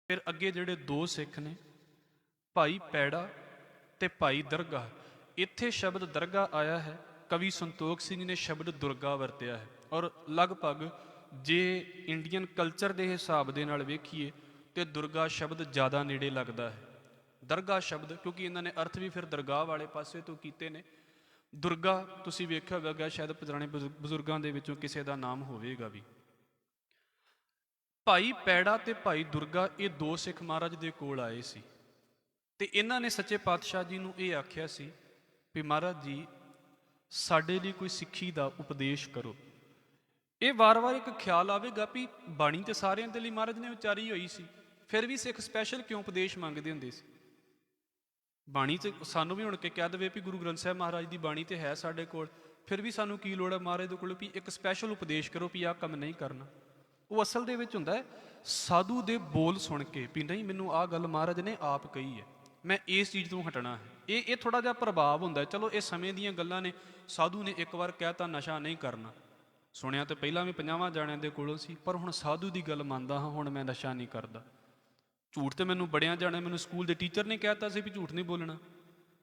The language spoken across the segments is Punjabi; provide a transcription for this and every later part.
फिर अगे जिहड़े दो सिख ने, भाई पैड़ा ते भाई दरगाह। इत्थे शब्द दरगाह आया है, कवि संतोख सिंह ने शब्द दुर्गा वरतिया है। और लगभग जे इंडियन कल्चर के हिसाब के नाल वेखीए तो दुर्गा शब्द ज़्यादा नेड़े लगता है। दरगाह शब्द क्योंकि इन्होंने अर्थ भी फिर दरगाह वाले पासे तो कीते ने। दुर्गा तुसीं वेख्या होगा शायद पुराने बजुर्गों के विचों किसी का नाम होवेगा भी। भाई पैड़ा ते भाई दुर्गा ये दो सिख महाराज के कोल आए सी ते इन्हां ने सच्चे पातशाह जी नूं ये आख्या सी भी महाराज जी साडे लिए कोई सिक्खी का उपदेश करो। ये वार वार एक ख्याल आवेगा भी बाणी तो सारिਆਂ ਦੇ ਲਈ महाराज ने उचारी हुई सी, फिर भी सिख स्पैशल क्यों उपदेश मंगते होंगे सी। बाणी तो सानू भी हुण के कह दे भी गुरु ग्रंथ साहिब महाराज की बाणी तो है साडे कोल, फिर भी सानू की लोड़ है महाराज दे कोल भी एक स्पैशल उपदेश करो भी आह काम नहीं करना। वो असल दे विच हुंदा है साधु दे बोल सुन के भी नहीं मैनू आह गल महाराज ने आप कही है, मैं इस चीज़ तो हटना है। ये थोड़ा जिहा प्रभाव हुंदा है। चलो ये समय दीयां गल्लां ने, साधु ने एक बार कहता नशा नहीं करना, सुनिया तो पहला भी 50 जाणिਆਂ ਦੇ ਕੋਲੋਂ सी, पर हुण साधु की गल ਮੰਨਦਾ हाँ, हुण मैं नशा नहीं करता। झूठ तो मैनू बड़िया जाने, मैनू स्कूल के टीचर ने कहता सी भी झूठ नहीं बोलना,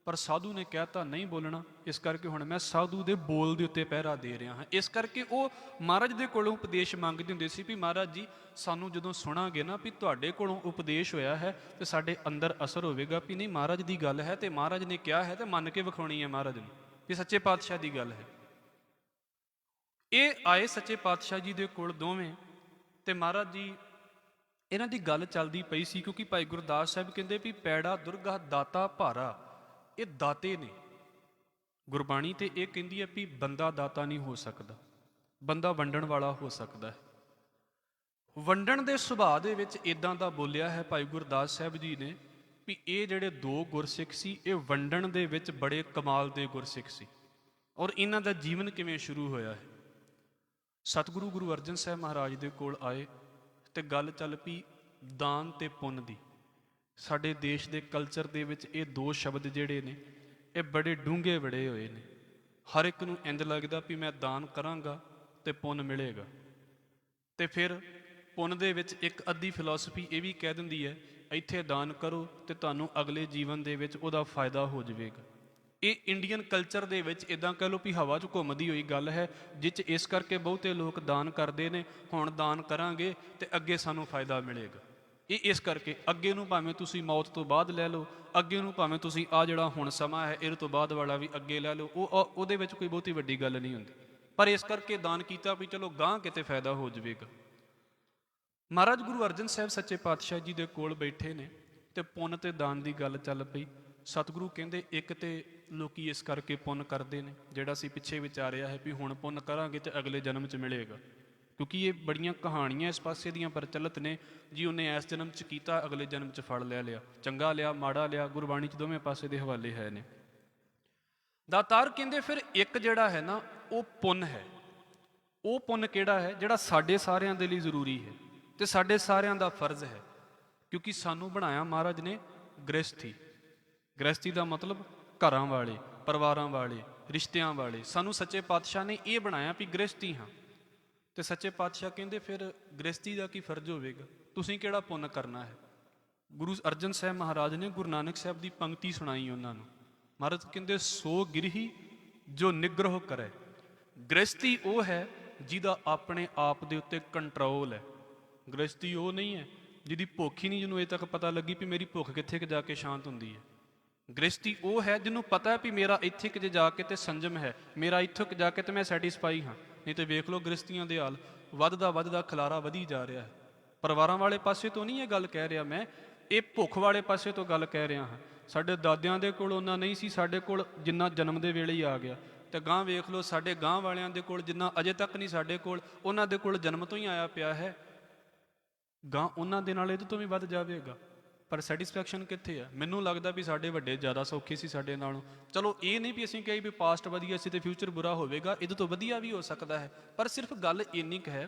पर साधु ने कहता नहीं बोलना, इस करके हुण मैं साधु के बोल के उत्ते पहरा दे रहा हाँ। इस करके वो महाराज के कोलों उपदेश मंगते होंगे सी भी महाराज जी सानू जदों सुनांगे ना भी तुहाडे कोलों उपदेश होया है तो साडे अंदर असर होवेगा भी नहीं महाराज की गल है तो महाराज ने कहा है तो मन के विखाउणी है महाराज ने भी सच्चे पातशाह की गल है। ये आए सच्चे पातशाह जी के कोल दोवें ते महाराज जी इन्हां दी गल चलदी पई सी क्योंकि भाई गुरदास साहब कहंदे भी पैड़ा दुर्गा दाता भारा, ये दाते ने। गुरबाणी तो यह कहती है भी बंदा दाता नहीं हो सकता, बंदा वंडण वाला हो सकता है। वंडण के सुभाव दे विच इदां दा बोलिया है भाई गुरदास साहब जी ने भी ये जिहड़े दो गुरसिख सी ये वंडण दे विच बड़े कमाल दे गुरसिख सी। और इन्हां दा जीवन किवें शुरू होया है। सतगुरु गुरु अर्जन साहब महाराज दे कोल आए तो गल चल पई दान ते पुन दी। साडे देश के कल्चर दे विच ये दो शब्द जिहड़े ने ये बड़े डूंघे बड़े हुए ने। हर एक नूं इंज लगदा भी मैं दान करांगा ते पुन मिलेगा, ते फिर पुन दे विच एक अद्धी फिलोसफी ये भी कह दिंदी है इत्थे दान करो तो तुहानूं अगले जीवन दे विच उहदा फायदा हो जाएगा। ये इंडियन कल्चर दे विच इदां कह लो भी हवा च घुमदी हुई गल है जिस इस करके बहुते लोग दान करते हैं। हुण दान करांगे तो अगे सानूं फायदा मिलेगा। ये इस करके अगे नूं भावें तुसीं मौत तो बाद लै लो, अगे नूं भावें तुसीं आ जिहड़ा हुण समा है इहदे तो बाद वाला भी अगे लै लो, उहदे विच कोई बहुती वड्डी गल नहीं हुंदी, पर इस करके दान कीता भी चलो गांह किते फायदा हो जाएगा। महाराज गुरु अर्जन साहब सच्चे पातशाह जी दे कोल बैठे ने ते पुन ते दान की गल चल पई। सतगुरु कहंदे एक ते लोकी इस करके पुन करते हैं जिहड़ा असीं पिछे विचारिया है भी हुण पुन करांगे तो अगले जन्म च मिलेगा, क्योंकि ये बड़ियां कहानियां इस पासे दियां प्रचलित ने जी उन्हें इस जन्म च कीता अगले जन्म च फल लै लिया, चंगा लिया माड़ा लिया, गुरबाणी च दोवें पासे दे हवाले है ने। दातार कहंदे फिर एक जिहड़ा है ना वो पुन है। वो पुन किहड़ा है जिहड़ा साडे सारियां दे लई जरूरी है ते साडे सारियां दा फर्ज है, क्योंकि सानू बनाया महाराज ने गृहस्थी। गृहस्थी का मतलब घरां वाले, परिवारां वाले, रिश्तियां वाले। सानू सच्चे पातशाह ने ये बनाया भी गृहस्थी हाँ, तो सच्चे पातशाह कहंदे फिर गृहस्थी का की फर्ज होवेगा, तुसीं किहड़ा पुन करना है। गुरु अर्जन साहब महाराज ने गुरु नानक साहब की पंक्ति सुनाई उन्होंने। महाराज कहंदे सो गिरही जो निग्रह करे। गृहस्थी वो है जिहदा अपने आप दे उत्ते कंट्रोल है। गृहस्थी वो नहीं है जिहदी भुख ही नहीं, जिन्होंने अजे तक पता लगी भी मेरी भुख कित्थे जाके शांत हुंदी है। गृहस्थी वो है जिन्हों पता है भी मेरा इत्थे कि जाके तो संजम है, मेरा इत्थों जाके तो मैं सैटिस्फाई हाँ। नहीं तो वेख लो गृहस्थियां दे हाल, वधदा खलारा वधी जा रहा है। परिवारां वाले पासे तो नहीं ये गल कह रहा मैं, ये भुख वाले पासे तो गल कह रहा हाँ। साडे दादियां दे कोल उन्ना नहीं सी, साडे कोल जिन्ना जन्म दे वेले ही आ गया। तो गांह वेख लो साडे गांह वालियां दे कोल जिन्ना अजे तक नहीं साडे कोल, उन्हां दे कोल जन्म तो ही आया पिया है। गांह उन्हां दे नाल इहदे तो भी वध जावेगा, पर सैटिस्फैक्शन कित्थे है। मैनूं लगदा भी साडे वड्डे ज़्यादा सौखे सी साडे नालों। चलो ये नहीं भी असीं कही भी पास्ट वधिया सी ते फ्यूचर बुरा होवेगा, इहदे तो वधिया भी हो सकता है, पर सिर्फ गल इन्नी क है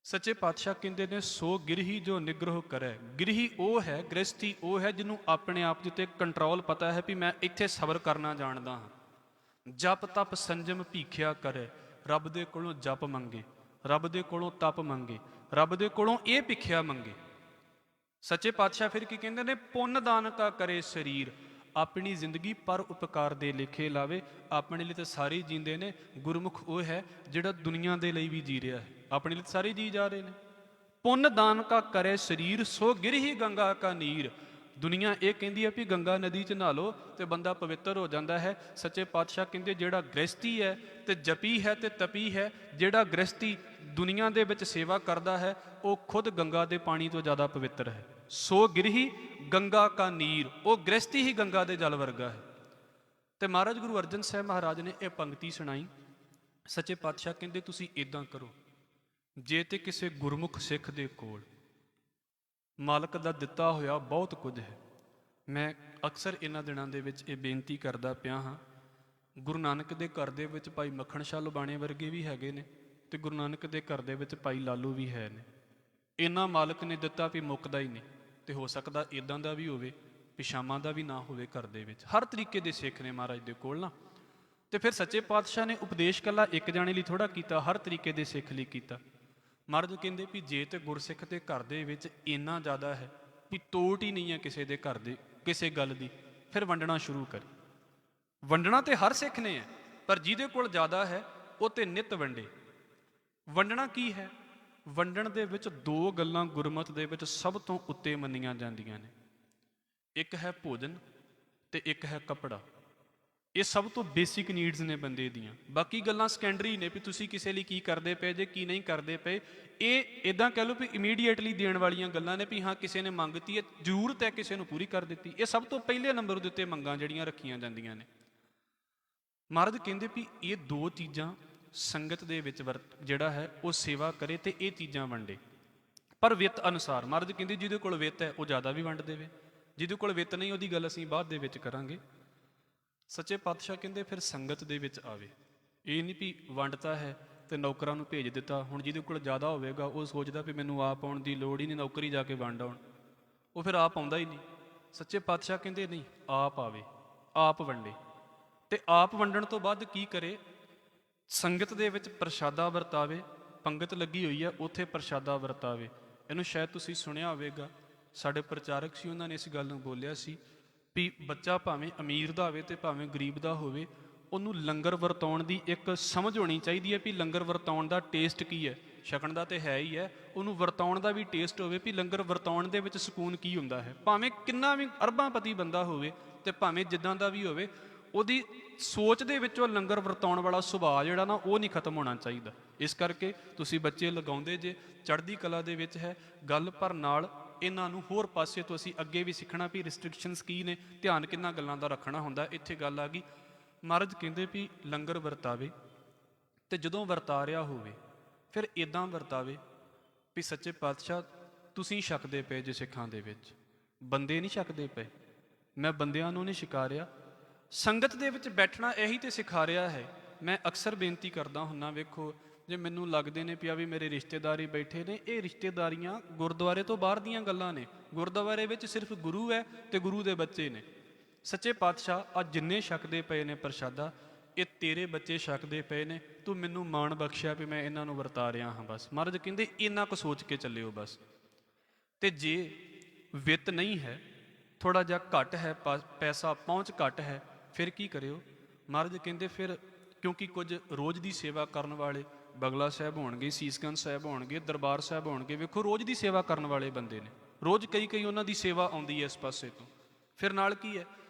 सच्चे पातशाह कहंदे ने सो गिरही जो निग्रह करे। गिरही वो है, गृहस्थी वो है जिन्हों अपने आप के उत्ते कंट्रोल पता है भी मैं इत्थे सबर करना जानदा हाँ। जप तप संजम भीखिया करे, रब दे कोलों जप मंगे, रब दे कोलों तप मंगे, रब दे कोलों ये भिखिया मंगे। ਸੱਚੇ ਪਾਤਸ਼ਾਹ ਫਿਰ ਕੀ ਕਹਿੰਦੇ ਨੇ, ਪੁੰਨ ਦਾਨ ਕਾ ਕਰੇ ਸਰੀਰ, ਆਪਣੀ ਜ਼ਿੰਦਗੀ ਪਰ ਉਪਕਾਰ ਦੇ ਲੇਖੇ ਲਾਵੇ। ਆਪਣੇ ਲਈ ਤਾਂ ਸਾਰੇ ਜੀਂਦੇ ਨੇ, ਗੁਰਮੁਖ ਉਹ ਹੈ ਜਿਹੜਾ ਦੁਨੀਆ ਦੇ ਲਈ ਵੀ ਜੀ ਰਿਹਾ ਹੈ। ਆਪਣੇ ਲਈ ਸਾਰੇ ਜੀ ਜਾ ਰਹੇ ਨੇ। ਪੁੰਨ ਦਾਨ ਕਾ ਕਰੇ ਸਰੀਰ, ਸੋ ਗਿਰਹੀ ਗੰਗਾ ਕਾ ਨੀਰ। ਦੁਨੀਆ ਇਹ ਕਹਿੰਦੀ ਹੈ ਵੀ ਗੰਗਾ ਨਦੀ 'ਚ ਨਹਾ ਲਓ ਤੇ ਬੰਦਾ ਪਵਿੱਤਰ ਹੋ ਜਾਂਦਾ ਹੈ। ਸੱਚੇ ਪਾਤਸ਼ਾਹ ਕਹਿੰਦੇ ਜਿਹੜਾ ਗ੍ਰਸਤੀ ਹੈ ਤੇ ਜਪੀ ਹੈ ਤੇ ਤਪੀ ਹੈ, ਜਿਹੜਾ ਗ੍ਰਸਤੀ ਦੁਨੀਆ ਦੇ ਵਿੱਚ ਸੇਵਾ ਕਰਦਾ ਹੈ, ਉਹ ਖੁਦ ਗੰਗਾ ਦੇ ਪਾਣੀ ਤੋਂ ਜ਼ਿਆਦਾ ਪਵਿੱਤਰ ਹੈ। ਸੋ ਗਿਰਹੀ ਗੰਗਾ ਕਾ ਨੀਰ, ਉਹ ਗ੍ਰਸਤੀ ਹੀ ਗੰਗਾ ਦੇ ਜਲ ਵਰਗਾ ਹੈ। ਤੇ ਮਹਾਰਾਜ ਗੁਰੂ ਅਰਜਨ ਸਾਹਿਬ ਮਹਾਰਾਜ ਨੇ ਇਹ ਪੰਕਤੀ ਸੁਣਾਈ। ਸੱਚੇ ਪਾਤਸ਼ਾਹ ਕਹਿੰਦੇ ਤੁਸੀਂ ਇਦਾਂ ਕਰੋ, ਜੇ ਤੇ ਕਿਸੇ ਗੁਰਮੁਖ ਸਿੱਖ ਦੇ ਕੋਲ ਮਾਲਕ ਦਾ ਦਿੱਤਾ ਹੋਇਆ ਬਹੁਤ ਕੁਝ ਹੈ। ਮੈਂ ਅਕਸਰ ਇਹਨਾਂ ਦਿਨਾਂ ਦੇ ਵਿੱਚ ਇਹ ਬੇਨਤੀ ਕਰਦਾ ਪਿਆ ਹਾਂ, ਗੁਰੂ ਨਾਨਕ ਦੇ ਘਰ ਦੇ ਵਿੱਚ ਭਾਈ ਮੱਖਣ ਸ਼ਾਹ ਲੁਬਾਣੇ ਵਰਗੇ ਵੀ ਹੈਗੇ ਨੇ ਤੇ ਗੁਰੂ ਨਾਨਕ ਦੇ ਘਰ ਦੇ ਵਿੱਚ ਭਾਈ ਲਾਲੂ ਵੀ ਹੈ ਨੇ। ਇਹਨਾਂ ਮਾਲਕ ਨੇ ਦਿੱਤਾ ਵੀ ਮੁੱਕਦਾ ਹੀ ਨਹੀਂ, ਤੇ ਹੋ ਸਕਦਾ ਇਦਾਂ ਦਾ ਵੀ ਹੋਵੇ ਪਿਸ਼ਾਮਾਂ ਦਾ ਵੀ ਨਾ ਹੋਵੇ ਘਰ ਦੇ ਵਿੱਚ। ਹਰ ਤਰੀਕੇ ਦੇ ਸਿੱਖ ਨੇ ਮਹਾਰਾਜ ਦੇ ਕੋਲ ਨਾ। ਤੇ ਫਿਰ ਸੱਚੇ ਪਾਤਸ਼ਾਹ ਨੇ ਉਪਦੇਸ਼ ਕੱਲਾ ਇੱਕ ਜਾਣੇ ਲਈ ਥੋੜਾ ਕੀਤਾ, ਹਰ ਤਰੀਕੇ ਦੇ ਸਿੱਖ ਲਈ ਕੀਤਾ। ਮਹਾਰਾਜ ਕਹਿੰਦੇ ਵੀ ਜੇ ਤੇ ਗੁਰਸਿੱਖ ਦੇ ਘਰ ਦੇ ਵਿੱਚ ਇੰਨਾ ਜ਼ਿਆਦਾ ਹੈ ਵੀ ਤੋਟ ਹੀ ਨਹੀਂ ਹੈ ਕਿਸੇ ਦੇ ਘਰ ਦੇ ਕਿਸੇ ਗੱਲ ਦੀ, ਫਿਰ ਵੰਡਣਾ ਸ਼ੁਰੂ ਕਰੇ। ਵੰਡਣਾ ਤੇ ਹਰ ਸਿੱਖ ਨੇ ਹੈ, ਪਰ ਜਿਹਦੇ ਕੋਲ ਜ਼ਿਆਦਾ ਹੈ ਉਹ ਤੇ ਨਿਤ ਵੰਡੇ। ਵੰਡਣਾ ਕੀ ਹੈ? ਵੰਡਣ ਦੇ ਵਿੱਚ ਦੋ ਗੱਲਾਂ ਗੁਰਮਤਿ ਦੇ ਵਿੱਚ ਸਭ ਤੋਂ ਉੱਤੇ ਮੰਨੀਆਂ ਜਾਂਦੀਆਂ ਨੇ, ਇੱਕ ਹੈ ਭੋਜਨ ਤੇ ਇੱਕ ਹੈ ਕੱਪੜਾ। ਇਹ ਸਭ ਤੋਂ ਬੇਸਿਕ ਨੀਡਸ ਨੇ ਬੰਦੇ ਦੀਆਂ। ਬਾਕੀ ਗੱਲਾਂ ਸੈਕੰਡਰੀ ਨੇ ਵੀ ਤੁਸੀਂ ਕਿਸੇ ਲਈ ਕੀ ਕਰਦੇ ਪਏ ਜੇ ਕੀ ਨਹੀਂ ਕਰਦੇ ਪਏ। ਇਹ ਇਦਾਂ ਕਹਿ ਲਓ ਵੀ ਇਮੀਡੀਏਟਲੀ ਦੇਣ ਵਾਲੀਆਂ ਗੱਲਾਂ ਨੇ ਵੀ ਹਾਂ ਕਿਸੇ ਨੇ ਮੰਗਤੀ ਹੈ, ਜ਼ਰੂਰਤ ਹੈ, ਕਿਸੇ ਨੂੰ ਪੂਰੀ ਕਰ ਦਿੱਤੀ। ਇਹ ਸਭ ਤੋਂ ਪਹਿਲੇ ਨੰਬਰ ਦੇ ਉੱਤੇ ਮੰਗਾਂ ਜਿਹੜੀਆਂ ਰੱਖੀਆਂ ਜਾਂਦੀਆਂ ਨੇ। ਮਹਾਰਾਜ ਕਹਿੰਦੇ ਵੀ ਇਹ ਦੋ ਚੀਜ਼ਾਂ ਸੰਗਤ ਦੇ ਵਿੱਚ ਜਿਹੜਾ ਹੈ ਉਹ ਸੇਵਾ ਕਰੇ ਤੇ ਇਹ ਚੀਜ਼ਾਂ ਵੰਡੇ, ਪਰ ਵਿੱਤ ਅਨੁਸਾਰ। ਮਹਾਰਾਜ ਕਹਿੰਦੇ ਜਿਹਦੇ ਕੋਲ ਵਿੱਤ ਹੈ ਉਹ ਜ਼ਿਆਦਾ ਵੀ ਵੰਡ ਦੇਵੇ, ਜਿਹਦੇ ਕੋਲ ਵਿੱਤ ਨਹੀਂ ਉਹਦੀ ਗੱਲ ਅਸੀਂ ਬਾਅਦ ਦੇ ਵਿੱਚ ਕਰਾਂਗੇ। ਸੱਚੇ ਪਾਤਸ਼ਾਹ ਕਹਿੰਦੇ ਫਿਰ ਸੰਗਤ ਦੇ ਵਿੱਚ ਆਵੇ। ਇਹ ਨਹੀਂ ਵੀ ਵੰਡਤਾ ਹੈ ਤੇ ਨੌਕਰਾਂ ਨੂੰ ਭੇਜ ਦਿੱਤਾ। ਹੁਣ ਜਿਹਦੇ ਕੋਲ ਜ਼ਿਆਦਾ ਹੋਵੇਗਾ ਉਹ ਸੋਚਦਾ ਵੀ ਮੈਨੂੰ ਆਪ ਆਉਣ ਦੀ ਲੋੜ ਹੀ ਨਹੀਂ, ਨੌਕਰੀ ਜਾ ਕੇ ਵੰਡ ਆਉਣ, ਉਹ ਫਿਰ ਆਪ ਆਉਂਦਾ ਹੀ ਨਹੀਂ। ਸੱਚੇ ਪਾਤਸ਼ਾਹ ਕਹਿੰਦੇ ਨਹੀਂ, ਆਪ ਆਵੇ, ਆਪ ਵੰਡੇ। ਤੇ ਆਪ ਵੰਡਣ ਤੋਂ ਬਾਅਦ ਕੀ ਕਰੇ? ਸੰਗਤ ਦੇ ਵਿੱਚ ਪ੍ਰਸ਼ਾਦਾ ਵਰਤਾਵੇ। ਪੰਗਤ ਲੱਗੀ ਹੋਈ ਹੈ ਉੱਥੇ ਪ੍ਰਸ਼ਾਦਾ ਵਰਤਾਵੇ। ਇਹਨੂੰ ਸ਼ਾਇਦ ਤੁਸੀਂ ਸੁਣਿਆ ਹੋਵੇਗਾ, ਸਾਡੇ ਪ੍ਰਚਾਰਕ ਸੀ ਉਹਨਾਂ ਨੇ ਇਸ ਗੱਲ ਨੂੰ ਬੋਲਿਆ ਸੀ ਵੀ ਬੱਚਾ ਭਾਵੇਂ ਅਮੀਰ ਦਾ ਹੋਵੇ ਤੇ ਭਾਵੇਂ ਗਰੀਬ ਦਾ ਹੋਵੇ, ਉਹਨੂੰ ਲੰਗਰ ਵਰਤਾਉਣ ਦੀ ਇੱਕ ਸਮਝ ਹੋਣੀ ਚਾਹੀਦੀ ਹੈ ਵੀ ਲੰਗਰ ਵਰਤਾਉਣ ਦਾ ਟੇਸਟ ਕੀ ਹੈ। ਛਕਣ ਦਾ ਤੇ ਹੈ ਹੀ ਹੈ, ਉਹਨੂੰ ਵਰਤਾਉਣ ਦਾ ਵੀ ਟੇਸਟ ਹੋਵੇ ਵੀ ਲੰਗਰ ਵਰਤਾਉਣ ਦੇ ਵਿੱਚ ਸਕੂਨ ਕੀ ਹੁੰਦਾ ਹੈ। ਭਾਵੇਂ ਕਿੰਨਾ ਵੀ ਅਰਬਾਂਪਤੀ ਬੰਦਾ ਹੋਵੇ ਤੇ ਭਾਵੇਂ ਜਿੱਦਾਂ ਦਾ ਵੀ ਹੋਵੇ, ਉਹਦੀ ਸੋਚ ਦੇ ਵਿੱਚੋਂ ਲੰਗਰ ਵਰਤਾਉਣ ਵਾਲਾ ਸੁਭਾਅ ਜਿਹੜਾ ਨਾ ਉਹ ਨਹੀਂ ਖਤਮ ਹੋਣਾ ਚਾਹੀਦਾ। ਇਸ ਕਰਕੇ ਤੁਸੀਂ ਬੱਚੇ ਲਗਾਉਂਦੇ ਜੇ, ਚੜ੍ਹਦੀ ਕਲਾ ਦੇ ਵਿੱਚ ਹੈ ਗੱਲ, ਪਰ ਨਾਲ ਇਹਨਾਂ ਨੂੰ ਹੋਰ ਪਾਸੇ ਤੋਂ ਅਸੀਂ ਅੱਗੇ ਵੀ ਸਿੱਖਣਾ ਵੀ ਰਿਸਟ੍ਰਿਕਸ਼ਨਸ ਕੀ ਨੇ, ਧਿਆਨ ਕਿੰਨਾ ਗੱਲਾਂ ਦਾ ਰੱਖਣਾ ਹੁੰਦਾ। ਇੱਥੇ ਗੱਲ ਆ ਗਈ, ਮਹਾਰਾਜ ਕਹਿੰਦੇ ਵੀ ਲੰਗਰ ਵਰਤਾਵੇ ਤੇ ਜਦੋਂ ਵਰਤਾ ਰਿਹਾ ਹੋਵੇ ਫਿਰ ਇਦਾਂ ਵਰਤਾਵੇ ਵੀ ਸੱਚੇ ਪਾਤਸ਼ਾਹ ਤੁਸੀਂ ਛਕਦੇ ਪਏ ਜੇ ਸਿੱਖਾਂ ਦੇ ਵਿੱਚ, ਬੰਦੇ ਨਹੀਂ ਛਕਦੇ ਪਏ। ਮੈਂ ਬੰਦਿਆਂ ਨੂੰ ਨਹੀਂ ਛਕਾ ਰਿਹਾ, ਸੰਗਤ ਦੇ ਵਿੱਚ ਬੈਠਣਾ ਇਹੀ ਤੇ ਸਿਖਾ ਰਿਹਾ ਹੈ। ਮੈਂ ਅਕਸਰ ਬੇਨਤੀ ਕਰਦਾ ਹੁੰਦਾ, ਵੇਖੋ ਜੇ ਮੈਨੂੰ ਲੱਗਦੇ ਨੇ ਪਿਆ ਵੀ ਮੇਰੇ ਰਿਸ਼ਤੇਦਾਰੀ ਬੈਠੇ ਨੇ, ਇਹ ਰਿਸ਼ਤੇਦਾਰੀਆਂ ਗੁਰਦੁਆਰੇ ਤੋਂ ਬਾਹਰ ਦੀਆਂ ਗੱਲਾਂ ਨੇ। ਗੁਰਦੁਆਰੇ ਵਿੱਚ ਸਿਰਫ ਗੁਰੂ ਹੈ ਤੇ ਗੁਰੂ ਦੇ ਬੱਚੇ ਨੇ। ਸੱਚੇ ਪਾਤਸ਼ਾਹ ਅੱਜ ਜਿੰਨੇ ਛਕਦੇ ਪਏ ਨੇ ਪ੍ਰਸ਼ਾਦਾ, ਇਹ ਤੇਰੇ ਬੱਚੇ ਛਕਦੇ ਪਏ ਨੇ, ਤੂੰ ਮੈਨੂੰ ਮਾਣ ਬਖਸ਼ਿਆ ਵੀ ਮੈਂ ਇਹਨਾਂ ਨੂੰ ਵਰਤਾ ਰਿਹਾ ਹਾਂ। ਬਸ ਮਹਾਰਾਜ ਕਹਿੰਦੇ ਇੰਨਾ ਕੁ ਸੋਚ ਕੇ ਚੱਲਿਓ ਬਸ। ਤੇ ਜੇ ਵਿੱਤ ਨਹੀਂ ਹੈ, ਥੋੜਾ ਜਿਹਾ ਘੱਟ ਹੈ, ਪੈਸਾ ਪਹੁੰਚ ਘੱਟ ਹੈ, ਫਿਰ ਕੀ ਕਰਿਓ? ਮਹਾਰਾਜ ਕਹਿੰਦੇ ਫਿਰ ਕਿਉਂਕਿ ਕੁਝ ਰੋਜ਼ ਦੀ ਸੇਵਾ ਕਰਨ ਵਾਲੇ ਬਗਲਾ ਸਾਹਿਬ ਹੋਣਗੇ, ਸੀਸਗੰਜ ਸਾਹਿਬ ਹੋਣਗੇ, ਦਰਬਾਰ ਸਾਹਿਬ ਹੋਣਗੇ, ਵੇਖੋ ਰੋਜ਼ ਦੀ ਸੇਵਾ ਕਰਨ ਵਾਲੇ ਬੰਦੇ ਨੇ, ਰੋਜ਼ ਕਈ ਉਹਨਾਂ ਦੀ ਸੇਵਾ ਆਉਂਦੀ ਹੈ ਇਸ ਪਾਸੇ ਤੋਂ। ਫਿਰ ਨਾਲ ਕੀ ਹੈ?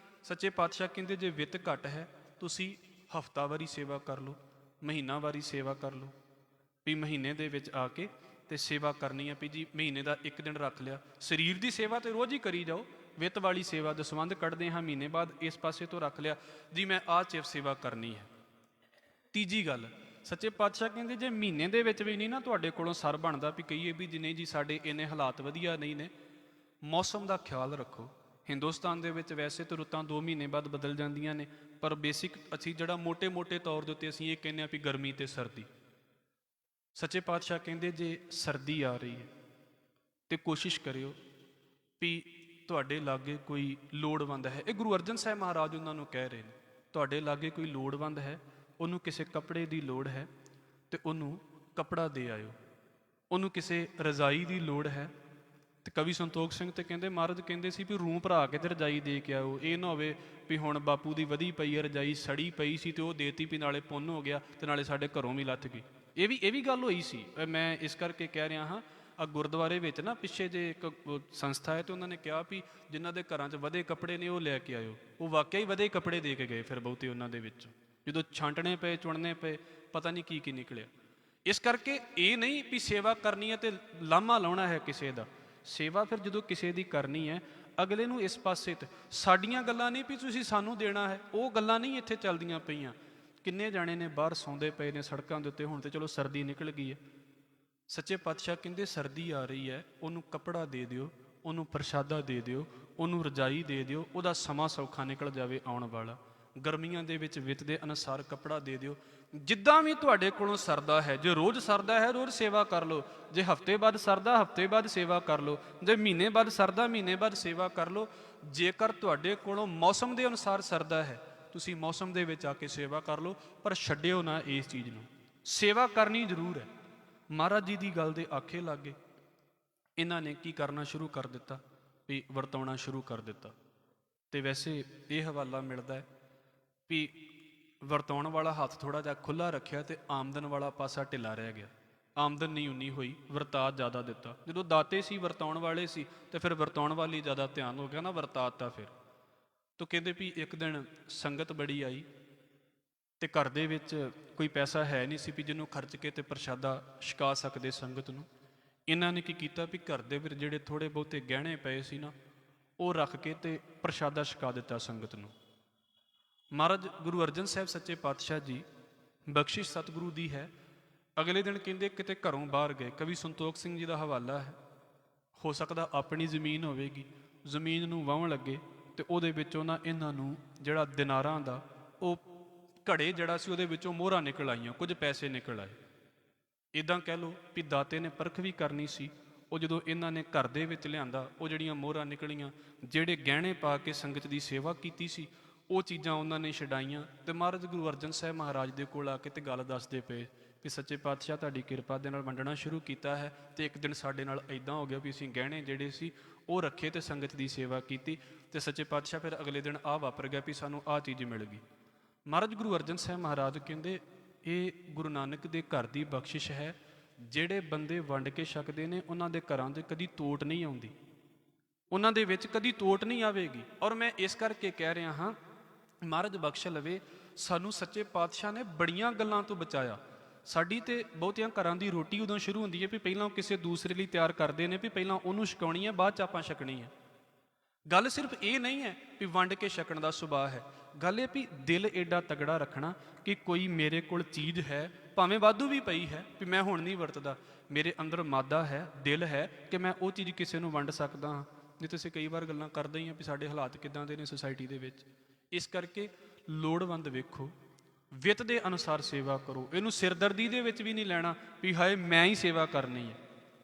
ਸੱਚੇ ਪਾਤਸ਼ਾਹ ਕਹਿੰਦੇ ਜੇ ਵਿੱਤ ਘੱਟ ਹੈ ਤੁਸੀਂ ਹਫ਼ਤਾਵਾਰੀ ਸੇਵਾ ਕਰ ਲਓ, ਮਹੀਨਾਵਾਰੀ ਸੇਵਾ ਕਰ ਲਓ, ਵੀ ਮਹੀਨੇ ਦੇ ਵਿੱਚ ਆ ਕੇ ਤੇ ਸੇਵਾ ਕਰਨੀ ਹੈ ਵੀ ਜੀ ਮਹੀਨੇ ਦਾ ਇੱਕ ਦਿਨ ਰੱਖ ਲਿਆ। ਸਰੀਰ ਦੀ ਸੇਵਾ ਤੇ ਰੋਜ਼ ਹੀ ਕਰੀ ਜਾਓ, ਵਿੱਤ ਵਾਲੀ ਸੇਵਾ ਦਸਵੰਧ ਕੱਢਦੇ ਹਾਂ ਮਹੀਨੇ ਬਾਅਦ, ਇਸ ਪਾਸੇ ਤੋਂ ਰੱਖ ਲਿਆ ਜੀ ਮੈਂ ਆਹ ਚਿਰ ਸੇਵਾ ਕਰਨੀ ਹੈ। ਤੀਜੀ ਗੱਲ, ਸੱਚੇ ਪਾਤਸ਼ਾਹ ਕਹਿੰਦੇ ਜੇ ਮਹੀਨੇ ਦੇ ਵਿੱਚ ਵੀ ਨਹੀਂ ਨਾ ਤੁਹਾਡੇ ਕੋਲੋਂ ਸਰ ਬਣਦਾ ਵੀ ਕਹੀਏ ਵੀ ਜੀ ਨਹੀਂ ਜੀ ਸਾਡੇ ਇੰਨੇ ਹਾਲਾਤ ਵਧੀਆ ਨਹੀਂ ਨੇ, ਮੌਸਮ ਦਾ ਖਿਆਲ ਰੱਖੋ। ਹਿੰਦੁਸਤਾਨ ਦੇ ਵਿੱਚ ਵੈਸੇ ਤਾਂ ਰੁੱਤਾਂ 2 ਮਹੀਨੇ ਬਾਅਦ ਬਦਲ ਜਾਂਦੀਆਂ ਨੇ, ਪਰ ਬੇਸਿਕ ਅਸੀਂ ਜਿਹੜਾ ਮੋਟੇ ਤੌਰ ਦੇ ਉੱਤੇ ਅਸੀਂ ਇਹ ਕਹਿੰਦੇ ਹਾਂ ਵੀ ਗਰਮੀ ਤੇ ਸਰਦੀ। ਸੱਚੇ ਪਾਤਸ਼ਾਹ ਕਹਿੰਦੇ ਜੇ ਸਰਦੀ ਆ ਰਹੀ ਹੈ ਤੇ ਕੋਸ਼ਿਸ਼ ਕਰਿਓ ਵੀ ਤੁਹਾਡੇ ਲਾਗੇ ਕੋਈ ਲੋੜਵੰਦ ਹੈ। ਇਹ ਗੁਰੂ ਅਰਜਨ ਸਾਹਿਬ ਮਹਾਰਾਜ ਉਹਨਾਂ ਨੂੰ ਕਹਿ ਰਹੇ ਨੇ, ਤੁਹਾਡੇ ਲਾਗੇ ਕੋਈ ਲੋੜਵੰਦ ਹੈ, ਉਹਨੂੰ ਕਿਸੇ ਕੱਪੜੇ ਦੀ ਲੋੜ ਹੈ ਤੇ ਉਹਨੂੰ ਕੱਪੜਾ ਦੇ ਆਇਓ। ਉਹਨੂੰ ਕਿਸੇ ਰਜ਼ਾਈ ਦੀ ਲੋੜ ਹੈ ਤੇ ਕਵੀ ਸੰਤੋਖ ਸਿੰਘ ਤੇ ਕਹਿੰਦੇ ਮਹਾਰਾਜ ਕਹਿੰਦੇ ਸੀ ਵੀ ਰੂੰ ਭਰਾ ਕੇ ਤੇ ਰਜਾਈ ਦੇ ਕੇ ਆਓ, ਇਹ ਨਾ ਹੋਵੇ ਵੀ ਹੁਣ ਬਾਪੂ ਦੀ ਵਧੀ ਪਈ ਹੈ ਰਜਾਈ, ਸੜੀ ਪਈ ਸੀ ਤੇ ਉਹ ਦੇਤੀ ਵੀ ਨਾਲੇ ਪੁੰਨ ਹੋ ਗਿਆ ਤੇ ਨਾਲੇ ਸਾਡੇ ਘਰੋਂ ਵੀ ਲੱਥ ਗਈ। ਇਹ ਵੀ ਗੱਲ ਹੋਈ ਸੀ। ਮੈਂ ਇਸ ਕਰਕੇ ਕਹਿ ਰਿਹਾ ਹਾਂ, ਆ ਗੁਰਦੁਆਰੇ ਵਿੱਚ ਨਾ ਪਿੱਛੇ ਜੇ ਇੱਕ ਸੰਸਥਾ ਹੈ ਤੇ ਉਹਨਾਂ ਨੇ ਕਿਹਾ ਵੀ ਜਿਨ੍ਹਾਂ ਦੇ ਘਰਾਂ 'ਚ ਵਧੇ ਕੱਪੜੇ ਨੇ ਉਹ ਲੈ ਕੇ ਆਇਓ। ਉਹ ਵਾਕਿਆ ਹੀ ਵਧੇ ਕੱਪੜੇ ਦੇ ਕੇ ਗਏ ਫਿਰ ਬਹੁਤੇ ਉਹਨਾਂ ਦੇ ਵਿੱਚ, ਜਦੋਂ ਛਾਂਟਣੇ ਪਏ ਚੁਣਨੇ ਪਏ ਪਤਾ ਨਹੀਂ ਕੀ ਨਿਕਲਿਆ। ਇਸ ਕਰਕੇ ਇਹ ਨਹੀਂ ਵੀ ਸੇਵਾ ਕਰਨੀ ਹੈ ਤੇ ਲਾਮਾ ਲਾਉਣਾ ਹੈ ਕਿਸੇ ਦਾ। ਸੇਵਾ ਫਿਰ ਜਦੋਂ ਕਿਸੇ ਦੀ ਕਰਨੀ ਹੈ ਅਗਲੇ ਨੂੰ ਇਸ ਪਾਸੇ ਤੇ ਸਾਡੀਆਂ ਗੱਲਾਂ ਨਹੀਂ ਵੀ ਤੁਸੀਂ ਸਾਨੂੰ ਦੇਣਾ ਹੈ, ਉਹ ਗੱਲਾਂ ਨਹੀਂ ਇੱਥੇ ਚੱਲਦੀਆਂ ਪਈਆਂ। ਕਿੰਨੇ ਜਾਣੇ ਨੇ ਬਾਹਰ ਸੌਂਦੇ ਪਏ ਨੇ ਸੜਕਾਂ ਦੇ ਉੱਤੇ, ਹੁਣ ਤੇ ਚਲੋ ਸਰਦੀ ਨਿਕਲ ਗਈ ਹੈ। ਸੱਚੇ ਪਾਤਸ਼ਾਹ ਕਹਿੰਦੇ ਸਰਦੀ ਆ ਰਹੀ ਹੈ, ਉਹਨੂੰ ਕੱਪੜਾ ਦੇ ਦਿਓ, ਉਹਨੂੰ ਪ੍ਰਸ਼ਾਦਾ ਦੇ ਦਿਓ, ਉਹਨੂੰ ਰਜਾਈ ਦੇ ਦਿਓ, ਉਹਦਾ ਸਮਾਂ ਸੌਖਾ ਨਿਕਲ ਜਾਵੇ ਆਉਣ ਵਾਲਾ। ਗਰਮੀਆਂ ਦੇ ਵਿੱਚ ਵਿੱਤ ਦੇ ਅਨੁਸਾਰ ਕੱਪੜਾ ਦੇ ਦਿਓ, ਜਿੱਦਾਂ ਵੀ ਤੁਹਾਡੇ ਕੋਲੋਂ ਸਰਦਾ ਹੈ। ਜੇ ਰੋਜ਼ ਸਰਦਾ ਹੈ ਰੋਜ਼ ਸੇਵਾ ਕਰ ਲਓ, ਜੇ ਹਫਤੇ ਬਾਅਦ ਸਰਦਾ ਹਫਤੇ ਬਾਅਦ ਸੇਵਾ ਕਰ ਲਓ, ਜੇ ਮਹੀਨੇ ਬਾਅਦ ਸਰਦਾ ਮਹੀਨੇ ਬਾਅਦ ਸੇਵਾ ਕਰ ਲਓ। ਜੇਕਰ ਤੁਹਾਡੇ ਕੋਲੋਂ ਮੌਸਮ ਦੇ ਅਨੁਸਾਰ ਸਰਦਾ ਹੈ ਤੁਸੀਂ ਮੌਸਮ ਦੇ ਵਿੱਚ ਆ ਕੇ ਸੇਵਾ ਕਰ ਲਓ, ਪਰ ਛੱਡਿਓ ਨਾ ਇਸ ਚੀਜ਼ ਨੂੰ। ਸੇਵਾ ਕਰਨੀ ਜ਼ਰੂਰ ਹੈ। ਮਹਾਰਾਜ ਜੀ ਦੀ ਗੱਲ ਦੇ ਆਖੇ ਲੱਗ ਗਏ। ਇਹਨਾਂ ਨੇ ਕੀ ਕਰਨਾ ਸ਼ੁਰੂ ਕਰ ਦਿੱਤਾ ਵੀ ਵਰਤਾਉਣਾ ਸ਼ੁਰੂ ਕਰ ਦਿੱਤਾ। ਤੇ ਵੈਸੇ ਇਹ ਹਵਾਲਾ ਮਿਲਦਾ ਹੈ ਵੀ ਵਰਤਾਉਣ ਵਾਲਾ ਹੱਥ ਥੋੜ੍ਹਾ ਜਿਹਾ ਖੁੱਲ੍ਹਾ ਰੱਖਿਆ ਤੇ ਆਮਦਨ ਵਾਲਾ ਪਾਸਾ ਢਿੱਲਾ ਰਹਿ ਗਿਆ। ਆਮਦਨ ਨਹੀਂ ਉਨੀ ਹੋਈ, ਵਰਤਾ ਜ਼ਿਆਦਾ ਦਿੱਤਾ। ਜਦੋਂ ਦਾਤੇ ਸੀ ਵਰਤਾਉਣ ਵਾਲੇ ਸੀ ਤੇ ਫਿਰ ਵਰਤਾਉਣ ਵਾਲੀ ਜ਼ਿਆਦਾ ਧਿਆਨ ਹੋ ਗਿਆ ਨਾ, ਵਰਤਾਤਾ ਫਿਰ। ਤੋ ਕਹਿੰਦੇ ਵੀ ਇੱਕ ਦਿਨ ਸੰਗਤ ਬੜੀ ਆਈ ਤੇ ਘਰ ਦੇ ਵਿੱਚ ਕੋਈ ਪੈਸਾ ਹੈ ਨਹੀਂ ਸੀ ਵੀ ਜਿਹਨੂੰ ਖਰਚ ਕੇ ਤੇ ਪ੍ਰਸ਼ਾਦਾ ਛਕਾ ਸਕਦੇ ਸੰਗਤ ਨੂੰ। ਇਹਨਾਂ ਨੇ ਕੀ ਕੀਤਾ ਵੀ ਘਰ ਦੇ ਵਿੱਚ ਜਿਹੜੇ ਥੋੜ੍ਹੇ ਬਹੁਤੇ ਗਹਿਣੇ ਪਏ ਸੀ ਨਾ ਉਹ ਰੱਖ ਕੇ ਤੇ ਪ੍ਰਸ਼ਾਦਾ ਛਕਾ ਦਿੱਤਾ ਸੰਗਤ ਨੂੰ। ਮਹਾਰਾਜ ਗੁਰੂ ਅਰਜਨ ਸਾਹਿਬ ਸੱਚੇ ਪਾਤਸ਼ਾਹ ਜੀ, ਬਖਸ਼ਿਸ਼ ਸਤਿਗੁਰੂ ਦੀ ਹੈ। ਅਗਲੇ ਦਿਨ ਕਹਿੰਦੇ ਕਿਤੇ ਘਰੋਂ ਬਾਹਰ ਗਏ। ਕਵੀ ਸੰਤੋਖ ਸਿੰਘ ਜੀ ਦਾ ਹਵਾਲਾ ਹੈ, ਹੋ ਸਕਦਾ ਆਪਣੀ ਜ਼ਮੀਨ ਹੋਵੇਗੀ, ਜ਼ਮੀਨ ਨੂੰ ਵਾਹੁਣ ਲੱਗੇ ਤੇ ਉਹਦੇ ਵਿੱਚੋਂ ਨਾ ਇਹਨਾਂ ਨੂੰ ਜਿਹੜਾ ਦਿਨਾਰਾਂ ਦਾ ਉਹ ਘੜੇ ਜਿਹੜਾ ਸੀ ਉਹਦੇ ਵਿੱਚੋਂ ਮੋਹਰਾਂ ਨਿਕਲ ਆਈਆਂ, ਕੁਝ ਪੈਸੇ ਨਿਕਲ ਆਏ। ਇੱਦਾਂ ਕਹਿ ਲਓ ਵੀ ਦਾਤੇ ਨੇ ਪਰਖ ਵੀ ਕਰਨੀ ਸੀ। ਉਹ ਜਦੋਂ ਇਹਨਾਂ ਨੇ ਘਰ ਦੇ ਵਿੱਚ ਲਿਆਂਦਾ, ਉਹ ਜਿਹੜੀਆਂ ਮੋਹਰਾਂ ਨਿਕਲੀਆਂ, ਜਿਹੜੇ ਗਹਿਣੇ ਪਾ ਕੇ ਸੰਗਤ ਦੀ ਸੇਵਾ ਕੀਤੀ ਸੀ ਉਹ ਚੀਜ਼ਾਂ ਉਹਨਾਂ ਨੇ ਛਡਾਈਆਂ। ਤੇ ਮਹਾਰਾਜ ਗੁਰੂ ਅਰਜਨ ਸਾਹਿਬ ਮਹਾਰਾਜ ਦੇ ਕੋਲ ਆ ਕੇ ਤੇ ਗੱਲ ਦੱਸਦੇ ਪਏ ਕਿ ਸੱਚੇ ਪਾਤਸ਼ਾਹ ਤੁਹਾਡੀ ਕਿਰਪਾ ਦੇ ਨਾਲ ਵੰਡਣਾ ਸ਼ੁਰੂ ਕੀਤਾ ਹੈ ਤੇ ਇੱਕ ਦਿਨ ਸਾਡੇ ਨਾਲ ਇੱਦਾਂ ਹੋ ਗਿਆ ਵੀ ਅਸੀਂ ਗਹਿਣੇ ਜਿਹੜੇ ਸੀ ਉਹ ਰੱਖੇ ਤੇ ਸੰਗਤ ਦੀ ਸੇਵਾ ਕੀਤੀ ਤੇ ਸੱਚੇ ਪਾਤਸ਼ਾਹ ਫਿਰ ਅਗਲੇ ਦਿਨ ਆਹ ਵਾਪਰ ਗਿਆ ਵੀ ਸਾਨੂੰ ਆਹ ਚੀਜ਼ ਮਿਲ ਗਈ। ਮਹਾਰਾਜ ਗੁਰੂ ਅਰਜਨ ਸਾਹਿਬ ਮਹਾਰਾਜ ਕਹਿੰਦੇ ਇਹ ਗੁਰੂ ਨਾਨਕ ਦੇ ਘਰ ਦੀ ਬਖਸ਼ਿਸ਼ ਹੈ। ਜਿਹੜੇ ਬੰਦੇ ਵੰਡ ਕੇ ਛਕਦੇ ਨੇ ਉਹਨਾਂ ਦੇ ਘਰਾਂ 'ਚ ਕਦੀ ਤੋਟ ਨਹੀਂ ਆਉਂਦੀ, ਉਹਨਾਂ ਦੇ ਵਿੱਚ ਕਦੀ ਤੋਟ ਨਹੀਂ ਆਵੇਗੀ। ਔਰ ਮੈਂ ਇਸ ਕਰਕੇ ਕਹਿ ਰਿਹਾ ਹਾਂ, ਮਹਾਰਾਜ ਬਖਸ਼ ਲਵੇ, ਸਾਨੂੰ ਸੱਚੇ ਪਾਤਸ਼ਾਹ ਨੇ ਬੜੀਆਂ ਗੱਲਾਂ ਤੋਂ ਬਚਾਇਆ। ਸਾਡੀ ਤੇ ਬਹੁਤਿਆਂ ਘਰਾਂ ਦੀ ਰੋਟੀ ਉਦੋਂ ਸ਼ੁਰੂ ਹੁੰਦੀ ਹੈ ਵੀ ਪਹਿਲਾਂ ਕਿਸੇ ਦੂਸਰੇ ਲਈ ਤਿਆਰ ਕਰਦੇ ਨੇ ਵੀ ਪਹਿਲਾਂ ਉਹਨੂੰ ਛਕਾਉਣੀ ਹੈ ਬਾਅਦ 'ਚ ਆਪਾਂ ਛਕਣੀ ਹੈ। ਗੱਲ ਸਿਰਫ ਇਹ ਨਹੀਂ ਹੈ ਵੀ ਵੰਡ ਕੇ ਛਕਣ ਦਾ ਸੁਭਾਅ ਹੈ, ਗੱਲ ਇਹ ਵੀ ਦਿਲ ਏਡਾ ਤਗੜਾ ਰੱਖਣਾ ਕਿ ਕੋਈ ਮੇਰੇ ਕੋਲ ਚੀਜ਼ ਹੈ ਭਾਵੇਂ ਵਾਧੂ ਵੀ ਪਈ ਹੈ ਵੀ ਮੈਂ ਹੁਣ ਨਹੀਂ ਵਰਤਦਾ, ਮੇਰੇ ਅੰਦਰ ਮਾਦਾ ਹੈ, ਦਿਲ ਹੈ ਕਿ ਮੈਂ ਉਹ ਚੀਜ਼ ਕਿਸੇ ਨੂੰ ਵੰਡ ਸਕਦਾ ਹਾਂ। ਨਹੀਂ ਤਾਂ ਅਸੀਂ ਕਈ ਵਾਰ ਗੱਲਾਂ ਕਰਦੇ ਹੀ ਹਾਂ ਵੀ ਸਾਡੇ ਹਾਲਾਤ ਕਿੱਦਾਂ ਦੇ ਨੇ ਸੁਸਾਇਟੀ ਦੇ ਵਿੱਚ। ਇਸ ਕਰਕੇ ਲੋੜਵੰਦ ਵੇਖੋ, ਵਿੱਤ ਦੇ ਅਨੁਸਾਰ ਸੇਵਾ ਕਰੋ। ਇਹਨੂੰ ਸਿਰਦਰਦੀ ਦੇ ਵਿੱਚ ਵੀ ਨਹੀਂ ਲੈਣਾ ਵੀ ਹਾਏ ਮੈਂ ਹੀ ਸੇਵਾ ਕਰਨੀ ਹੈ,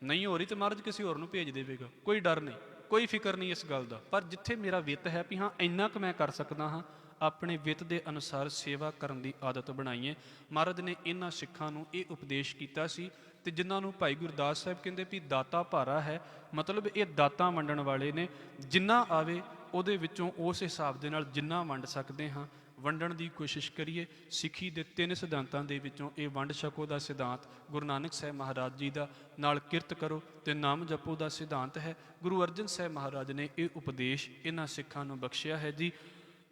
ਨਹੀਂ ਹੋ ਰਹੀ ਤਾਂ ਮਹਾਰਾਜ ਕਿਸੇ ਹੋਰ ਨੂੰ ਭੇਜ ਦੇਵੇਗਾ, ਕੋਈ ਡਰ ਨਹੀਂ, ਕੋਈ ਫਿਕਰ ਨਹੀਂ ਇਸ ਗੱਲ ਦਾ। ਪਰ ਜਿੱਥੇ ਮੇਰਾ ਵਿੱਤ ਹੈ ਵੀ ਹਾਂ ਇੰਨਾ ਕੁ ਮੈਂ ਕਰ ਸਕਦਾ ਹਾਂ, ਆਪਣੇ ਵਿੱਤ ਦੇ ਅਨੁਸਾਰ ਸੇਵਾ ਕਰਨ ਦੀ ਆਦਤ ਬਣਾਈਏ। ਮਹਾਰਾਜ ਨੇ ਇਹਨਾਂ ਸਿੱਖਾਂ ਨੂੰ ਇਹ ਉਪਦੇਸ਼ ਕੀਤਾ ਸੀ ਤੇ ਜਿਨ੍ਹਾਂ ਨੂੰ ਭਾਈ ਗੁਰਦਾਸ ਸਾਹਿਬ ਕਹਿੰਦੇ ਵੀ ਦਾਤਾ ਭਾਰਾ ਹੈ, ਮਤਲਬ ਇਹ ਦਾਤਾਂ ਵੰਡਣ ਵਾਲੇ ਨੇ। ਜਿੰਨਾ ਆਵੇ ਉਹਦੇ ਵਿੱਚੋਂ ਉਸ ਹਿਸਾਬ ਦੇ ਨਾਲ ਜਿੰਨਾ ਵੰਡ ਸਕਦੇ ਹਾਂ ਵੰਡਣ ਦੀ ਕੋਸ਼ਿਸ਼ ਕਰੀਏ। ਸਿੱਖੀ ਦੇ 3 ਸਿਧਾਂਤਾਂ ਦੇ ਵਿੱਚੋਂ ਇਹ ਵੰਡ ਛਕੋ ਦਾ ਸਿਧਾਂਤ ਗੁਰੂ ਨਾਨਕ ਸਾਹਿਬ ਮਹਾਰਾਜ ਜੀ ਦਾ, ਨਾਲ ਕਿਰਤ ਕਰੋ ਤੇ ਨਾਮ ਜਪੋ ਦਾ ਸਿਧਾਂਤ ਹੈ। ਗੁਰੂ ਅਰਜਨ ਸਾਹਿਬ ਮਹਾਰਾਜ ਨੇ ਇਹ ਉਪਦੇਸ਼ ਇਹਨਾਂ ਸਿੱਖਾਂ ਨੂੰ ਬਖਸ਼ਿਆ ਹੈ ਜੀ।